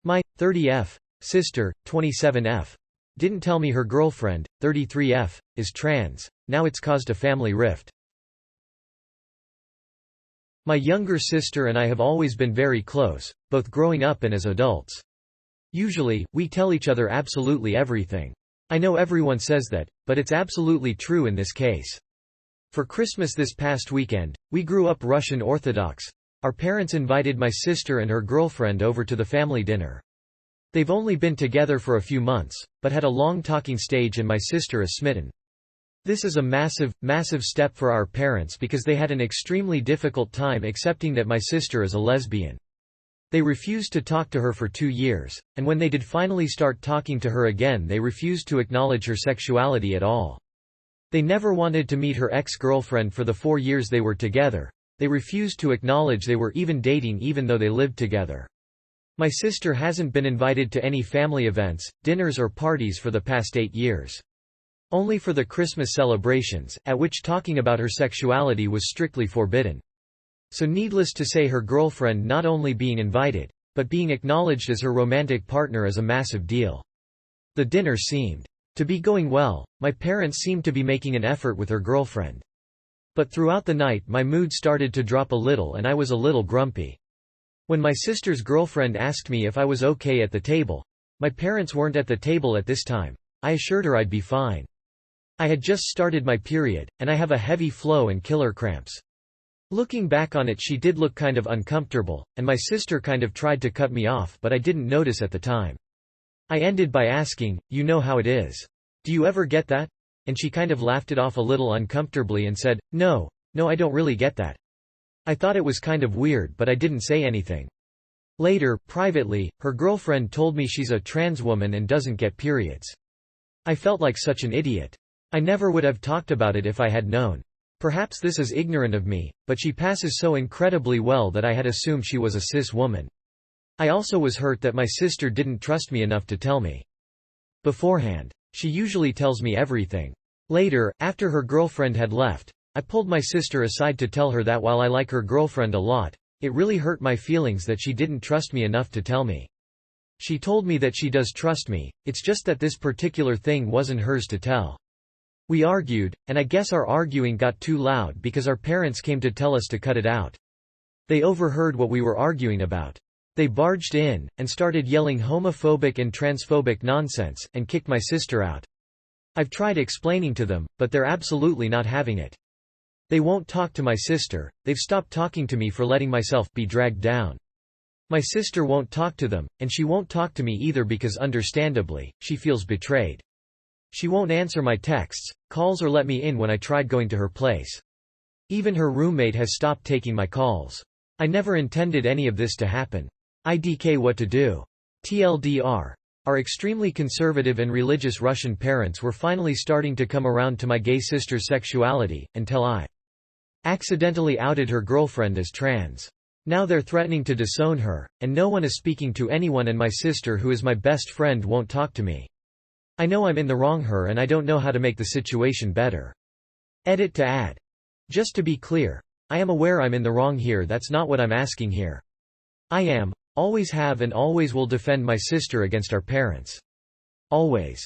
My 30F sister, 27F, didn't tell me her girlfriend, 33F, is trans. Now it's caused a family rift. My younger sister and I have always been very close, both growing up and as adults. Usually, we tell each other absolutely everything. I know everyone says that, but it's absolutely true in this case. For Christmas this past weekend, we grew up Russian Orthodox. Our parents invited my sister and her girlfriend over to the family dinner. They've only been together for a few months, but had a long talking stage and my sister is smitten. This is a massive, massive step for our parents because they had an extremely difficult time accepting that my sister is a lesbian. They refused to talk to her for 2 years, and when they did finally start talking to her again they refused to acknowledge her sexuality at all. They never wanted to meet her ex-girlfriend for the 4 years they were together. They refused to acknowledge they were even dating even though they lived together. My sister hasn't been invited to any family events, dinners or parties for the past 8 years. Only for the Christmas celebrations, at which talking about her sexuality was strictly forbidden. So needless to say her girlfriend not only being invited, but being acknowledged as her romantic partner is a massive deal. The dinner seemed to be going well, my parents seemed to be making an effort with her girlfriend. But throughout the night my mood started to drop a little and I was a little grumpy. When my sister's girlfriend asked me if I was okay at the table, my parents weren't at the table at this time, I assured her I'd be fine. I had just started my period, and I have a heavy flow and killer cramps. Looking back on it she did look kind of uncomfortable, and my sister kind of tried to cut me off but I didn't notice at the time. I ended by asking, "You know how it is. Do you ever get that?" And she kind of laughed it off a little uncomfortably and said, No, I don't really get that." I thought it was kind of weird but I didn't say anything. Later, privately, her girlfriend told me she's a trans woman and doesn't get periods. I felt like such an idiot. I never would have talked about it if I had known. Perhaps this is ignorant of me, but she passes so incredibly well that I had assumed she was a cis woman. I also was hurt that my sister didn't trust me enough to tell me beforehand. She usually tells me everything. Later, after her girlfriend had left, I pulled my sister aside to tell her that while I like her girlfriend a lot, it really hurt my feelings that she didn't trust me enough to tell me. She told me that she does trust me, it's just that this particular thing wasn't hers to tell. We argued, and I guess our arguing got too loud because our parents came to tell us to cut it out. They overheard what we were arguing about. They barged in, and started yelling homophobic and transphobic nonsense, and kicked my sister out. I've tried explaining to them, but they're absolutely not having it. They won't talk to my sister, they've stopped talking to me for letting myself be dragged down. My sister won't talk to them, and she won't talk to me either because understandably, she feels betrayed. She won't answer my texts, calls or let me in when I tried going to her place. Even her roommate has stopped taking my calls. I never intended any of this to happen. IDK what to do. TLDR. Our extremely conservative and religious Russian parents were finally starting to come around to my gay sister's sexuality, until I accidentally outed her girlfriend as trans. Now they're threatening to disown her, and no one is speaking to anyone and my sister who is my best friend won't talk to me. I know I'm in the wrong here and I don't know how to make the situation better. Edit to add. Just to be clear, I am aware I'm in the wrong here, that's not what I'm asking here. I am, always have and always will defend my sister against our parents. Always.